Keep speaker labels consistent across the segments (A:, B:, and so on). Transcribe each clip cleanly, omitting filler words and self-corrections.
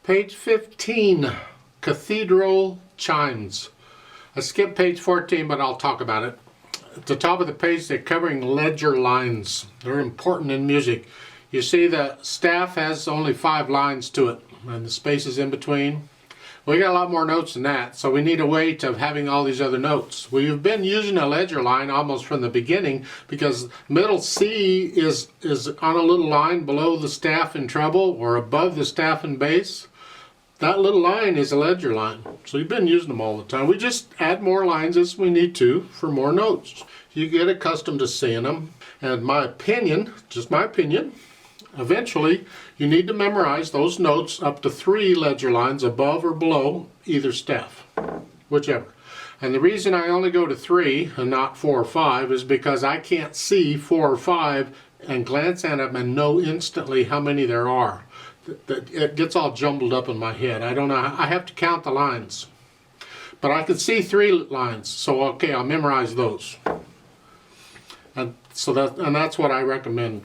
A: Page 15, Cathedral Chimes. I skipped page 14, but I'll talk about it. At the top of the page, they're covering ledger lines. They're important in music. You see the staff has only 5 lines to it, and the spaces in between. We got a lot more notes than that, so we need a way of having all these other notes. We've been using a ledger line almost from the beginning because middle C is on a little line below the staff in treble or above the staff in bass. That little line is a ledger line, so you've been using them all the time. We just add more lines as we need to for more notes. You get accustomed to seeing them, and my opinion, just my opinion, eventually you need to memorize those notes up to 3 ledger lines above or below either staff, whichever. And the reason I only go to 3 and not 4 or 5 is because I can't see 4 or 5 and glance at them and know instantly how many there are. It gets all jumbled up in my head. I don't know. I have to count the lines. But I can see 3 lines, so okay, I'll memorize those. And that's what I recommend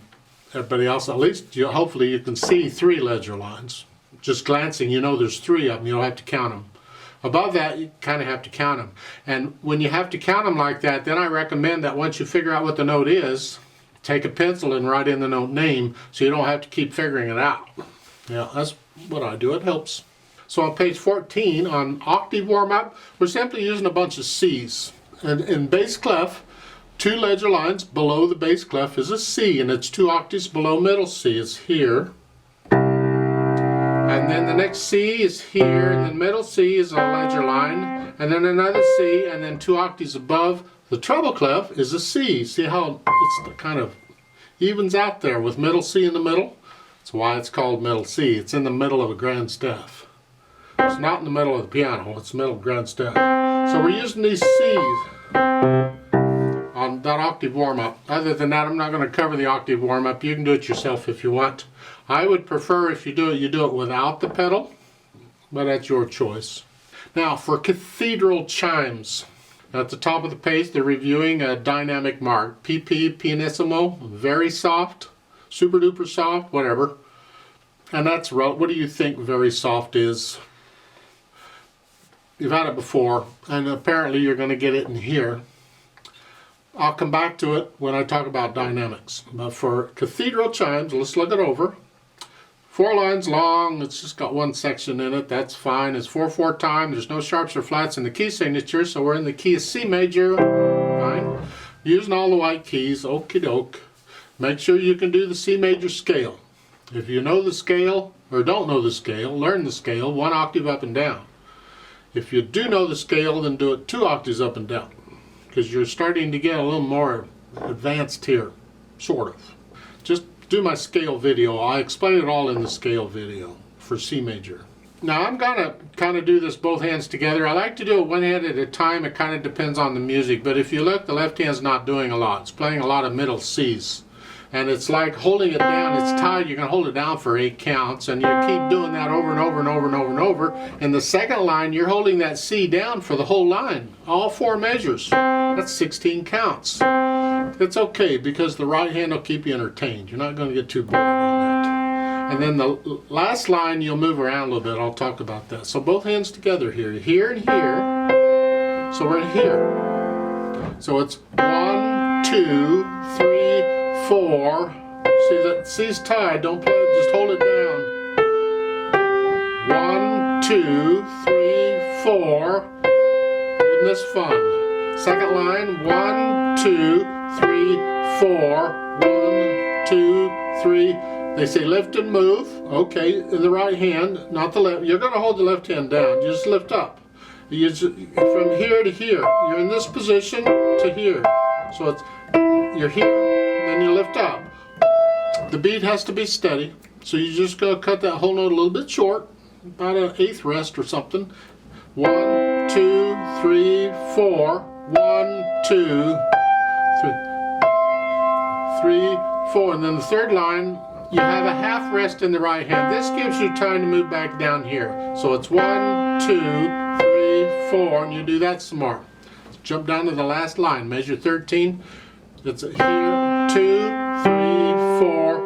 A: everybody else. At least hopefully you can see 3 ledger lines. Just glancing, you know there's 3 of them. You don't have to count them. Above that, you kind of have to count them. And when you have to count them like that, then I recommend that once you figure out what the note is, take a pencil and write in the note name so you don't have to keep figuring it out. Yeah, that's what I do. It helps. So on page 14, on octave warm-up, we're simply using a bunch of C's. And in bass clef, 2 ledger lines below the bass clef is a C, and it's 2 octaves below middle C. It's here. And then the next C is here, and then middle C is a ledger line, and then another C, and then 2 octaves above the treble clef is a C. See how it's kind of evens out there with middle C in the middle? That's why it's called middle C. It's in the middle of a grand staff. It's not in the middle of the piano, it's middle of grand staff. So we're using these C's on that octave warm-up. Other than that, I'm not going to cover the octave warm-up. You can do it yourself if you want. I would prefer if you do it without the pedal, but that's your choice. Now for Cathedral Chimes. At the top of the page, they're reviewing a dynamic mark. PP, pianissimo, very soft. Super duper soft, whatever. And that's, what do you think very soft is? You've had it before, and apparently you're going to get it in here. I'll come back to it when I talk about dynamics. But for Cathedral Chimes, let's look it over. 4 lines long, it's just got 1 section in it, that's fine. It's 4/4 time, there's no sharps or flats in the key signature, so we're in the key of C major, fine. Using all the white keys, okie doke. Make sure you can do the C major scale. If you know the scale, or don't know the scale, learn the scale 1 octave up and down. If you do know the scale, then do it 2 octaves up and down, because you're starting to get a little more advanced here, sort of. Just do my scale video. I explain it all in the scale video for C major. Now I'm gonna kind of do this both hands together. I like to do it 1 hand at a time. It kind of depends on the music, but if you look, the left hand's not doing a lot. It's playing a lot of middle C's. And it's like holding it down, it's tied, you can hold it down for 8 counts, and you keep doing that over and over and over and over and over. In the second line, you're holding that C down for the whole line, all 4 measures. That's 16 counts. It's okay, because the right hand will keep you entertained. You're not going to get too bored on that. And then the last line, you'll move around a little bit. I'll talk about that. So both hands together here, here and here. So we're in here. So it's 1, 2, 3, 4. See that C's tied, don't play it, just hold it down. 1, 2, 3, 4. Isn't this fun? Second line, 1, 2, 3, 4. 1, 2, 3. They say lift and move. Okay, in the right hand, not the left. You're going to hold the left hand down. You just lift up. You just, from here to here. You're in this position to here. So it's, you're here. Then you lift up. The beat has to be steady, so you just go cut that whole note a little bit short, about an 1/8 rest or something. 1, 2, 3, 4. 1, 2, 3, 4, and then the third line, you have a half rest in the right hand. This gives you time to move back down here. So it's 1, 2, 3, 4, and you do that some more. Jump down to the last line, measure 13. It's here, 2, 3, 4,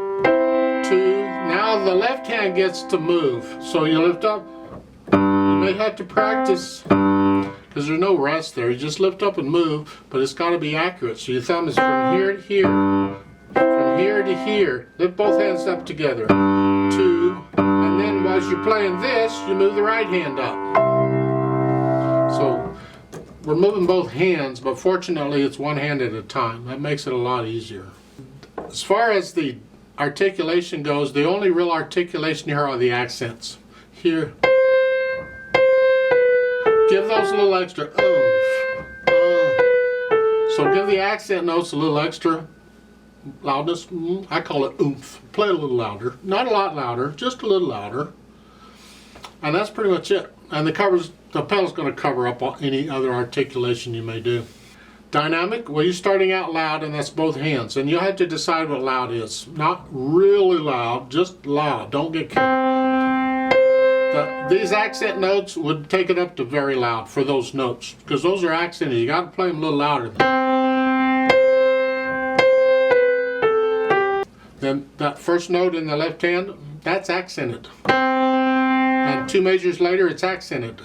A: 2. Now the left hand gets to move. So you lift up. You may have to practice because there's no rest there. You just lift up and move, but it's got to be accurate. So your thumb is from here to here, from here to here. Lift both hands up together. 2, and then as you're playing this, you move the right hand up. So we're moving both hands, but fortunately it's one hand at a time. That makes it a lot easier. As far as the articulation goes, the only real articulation here are the accents. Here. Give those a little extra oomph. So give the accent notes a little extra loudness. I call it oomph. Play a little louder. Not a lot louder, just a little louder. And that's pretty much it. And the pedal's going to cover up any other articulation you may do. Dynamic, well, you're starting out loud, and that's both hands. And you have to decide what loud is. Not really loud, just loud. Don't get carried. These accent notes would take it up to very loud for those notes, because those are accented. You got to play them a little louder. Then that first note in the left hand, that's accented. And 2 measures later, it's accented.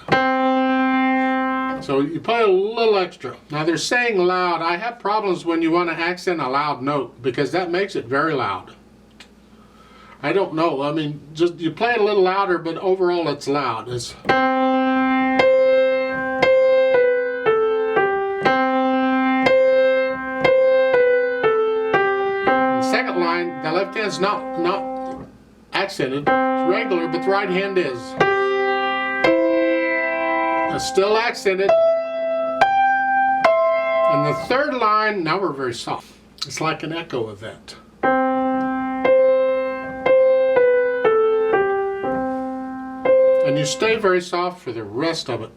A: So you play a little extra. Now they're saying loud. I have problems when you want to accent a loud note, because that makes it very loud. I don't know. I mean, just you play it a little louder, but overall it's loud. The second line, the left hand's not accented. It's regular, but the right hand is. It's still accented. And the third line, now we're very soft. It's like an echo of that. And you stay very soft for the rest of it.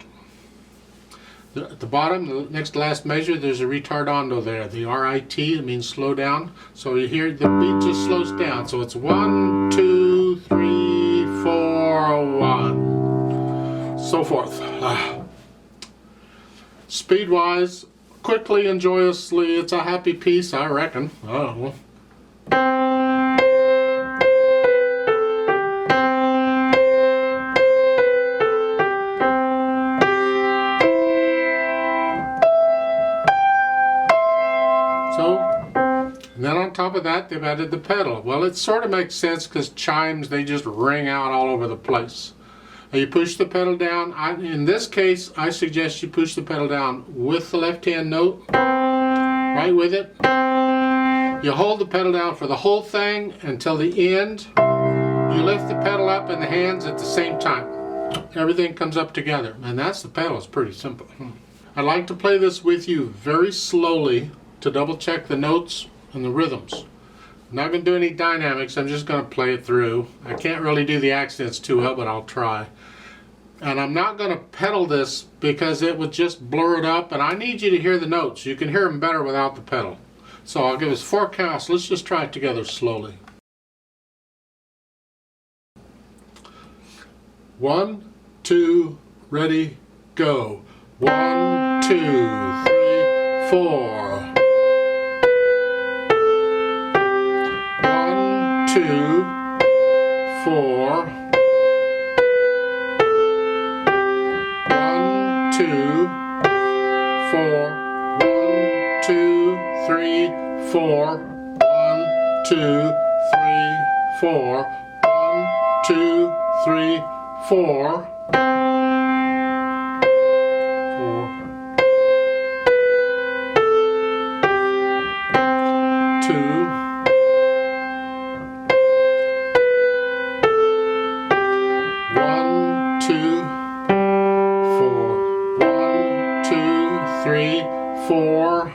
A: At the bottom, the next to last measure, there's a retardando there. The R-I-T, it means slow down. So you hear the beat just slows down. So it's 1, 2, 3, 4, 1. So forth. Speed-wise, quickly and joyously, it's a happy piece, I reckon. Oh. And then on top of that, they've added the pedal. Well, it sort of makes sense because chimes, they just ring out all over the place. You push the pedal down. In this case, I suggest you push the pedal down with the left-hand note, right with it. You hold the pedal down for the whole thing until the end. You lift the pedal up in the hands at the same time. Everything comes up together, and that's the pedal. It's pretty simple. I'd like to play this with you very slowly to double check the notes and the rhythms. I'm not going to do any dynamics, I'm just going to play it through. I can't really do the accents too well, but I'll try. And I'm not going to pedal this because it would just blur it up, and I need you to hear the notes. You can hear them better without the pedal. So I'll give us 4 counts. Let's just try it together slowly. 1, 2, ready, go. 1, 2, 3, 4. 2, 4. 1, 2, 4. 1, 2, 3, 4. 1, 2, 3, 4. 1, 2, 3, 4. 2. 3, 4.